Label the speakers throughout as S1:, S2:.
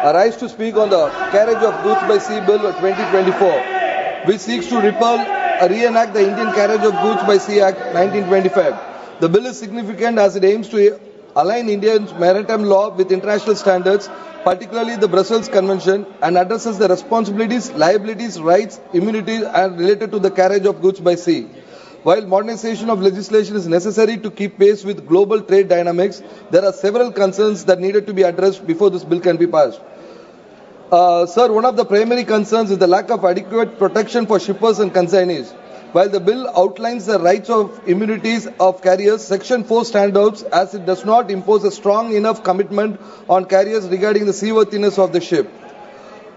S1: I rise to speak on the Carriage of Goods by Sea Bill 2024, which seeks to reenact the Indian Carriage of Goods by Sea Act 1925. The bill is significant as it aims to align Indian maritime law with international standards, particularly the Brussels Convention, and addresses the responsibilities, liabilities, rights, immunities, and related to the carriage of goods by sea. While modernization of legislation is necessary to keep pace with global trade dynamics, there are several concerns that needed to be addressed before this bill can be passed. Sir, one of the primary concerns is the lack of adequate protection for shippers and consignees. While the bill outlines the rights of immunities of carriers, Section 4 stands out as it does not impose a strong enough commitment on carriers regarding the seaworthiness of the ship.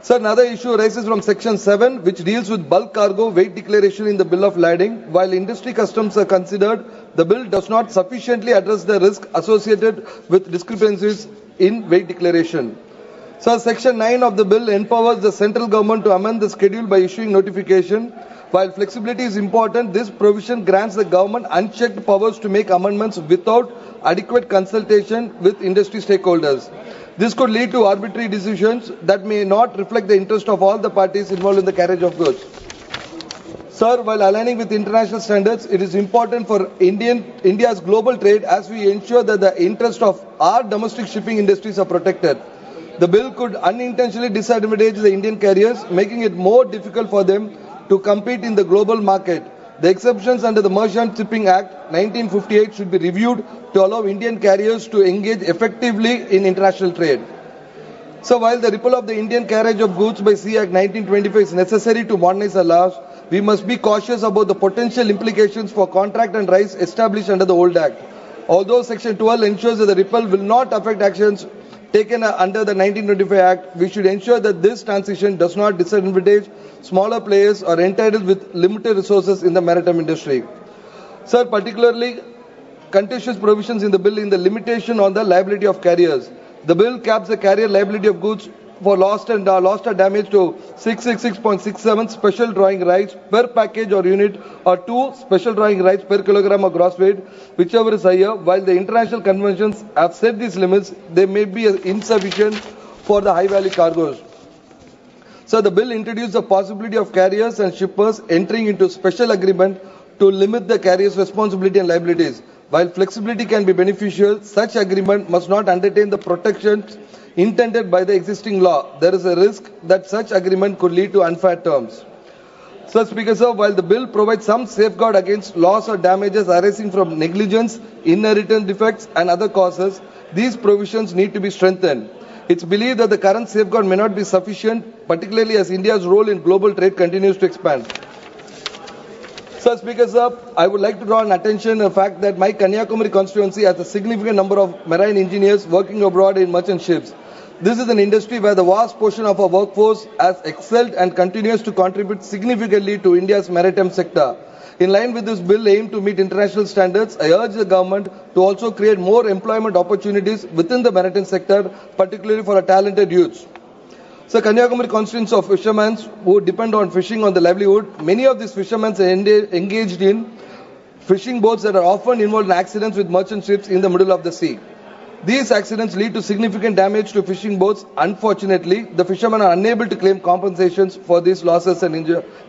S1: Sir, another issue arises from Section 7, which deals with bulk cargo weight declaration in the bill of lading. While industry customs are considered, the bill does not sufficiently address the risk associated with discrepancies in weight declaration. Sir, Section 9 of the bill empowers the central government to amend the schedule by issuing notification. While flexibility is important, this provision grants the government unchecked powers to make amendments without adequate consultation with industry stakeholders. This could lead to arbitrary decisions that may not reflect the interest of all the parties involved in the carriage of goods. Sir, while aligning with international standards, it is important for India's global trade as we ensure that the interests of our domestic shipping industries are protected. The bill could unintentionally disadvantage the Indian carriers, making it more difficult for them to compete in the global market. The exceptions under the Merchant Shipping Act 1958 should be reviewed to allow Indian carriers to engage effectively in international trade. So while the repeal of the Indian Carriage of Goods by Sea Act 1925 is necessary to modernize the laws, we must be cautious about the potential implications for contract and rights established under the old act. Although Section 12 ensures that the repeal will not affect actions taken under the 1925 Act, we should ensure that this transition does not disadvantage smaller players or entitled with limited resources in the maritime industry. Sir, particularly contentious provisions in the bill in the limitation on the liability of carriers. The bill caps the carrier liability of goods for lost or damage to 666.67 special drawing rights per package or unit or 2 special drawing rights per kilogram of gross weight, whichever is higher. While the international conventions have set these limits, they may be insufficient for the high value cargoes. So the bill introduced the possibility of carriers and shippers entering into special agreement to limit the carrier's responsibility and liabilities. While flexibility can be beneficial, such agreement must not entertain the protections intended by the existing law. There is a risk that such agreement could lead to unfair terms. So, Speaker Sir, while the bill provides some safeguard against loss or damages arising from negligence, inheritance defects and other causes, these provisions need to be strengthened. It's believed that the current safeguard may not be sufficient, particularly as India's role in global trade continues to expand. Sir, Speaker Sir, I would like to draw attention to the fact that my Kanyakumari constituency has a significant number of marine engineers working abroad in merchant ships. This is an industry where the vast portion of our workforce has excelled and continues to contribute significantly to India's maritime sector. In line with this bill aimed to meet international standards, I urge the government to also create more employment opportunities within the maritime sector, particularly for our talented youths. So, Kanyakumari constituents of fishermen who depend on fishing on the livelihood, many of these fishermen are engaged in fishing boats that are often involved in accidents with merchant ships in the middle of the sea. These accidents lead to significant damage to fishing boats. Unfortunately, the fishermen are unable to claim compensations for these losses and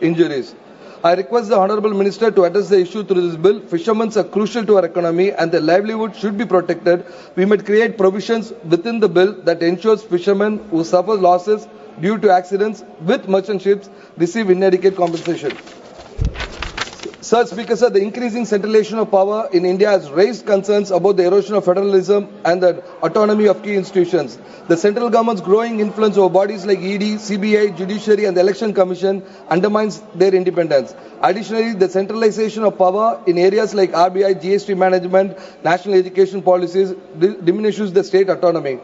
S1: injuries. I request the Honourable Minister to address the issue through this bill. Fishermen are crucial to our economy and their livelihood should be protected. We must create provisions within the bill that ensures fishermen who suffer losses due to accidents with merchant ships receive inadequate compensation. Sir, Speaker Sir, the increasing centralization of power in India has raised concerns about the erosion of federalism and the autonomy of key institutions. The central government's growing influence over bodies like ED, CBI, Judiciary and the Election Commission undermines their independence. Additionally, the centralization of power in areas like RBI, GST management, national education policies diminishes the state autonomy.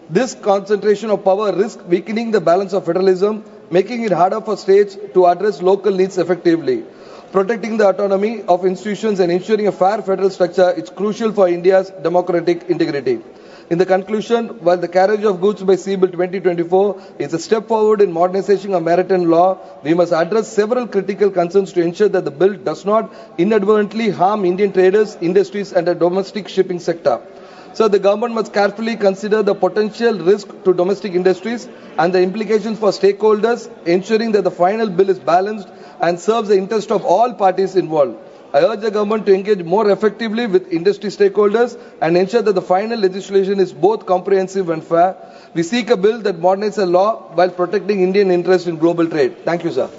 S1: This concentration of power risks weakening the balance of federalism, making it harder for states to address local needs effectively. Protecting the autonomy of institutions and ensuring a fair federal structure is crucial for India's democratic integrity. In the conclusion, while the Carriage of Goods by Sea Bill 2024 is a step forward in modernization of maritime law, we must address several critical concerns to ensure that the bill does not inadvertently harm Indian traders, industries and the domestic shipping sector. So the government must carefully consider the potential risk to domestic industries and the implications for stakeholders, ensuring that the final bill is balanced and serves the interest of all parties involved. I urge the government to engage more effectively with industry stakeholders and ensure that the final legislation is both comprehensive and fair. We seek a bill that modernizes the law while protecting Indian interests in global trade. Thank you, sir.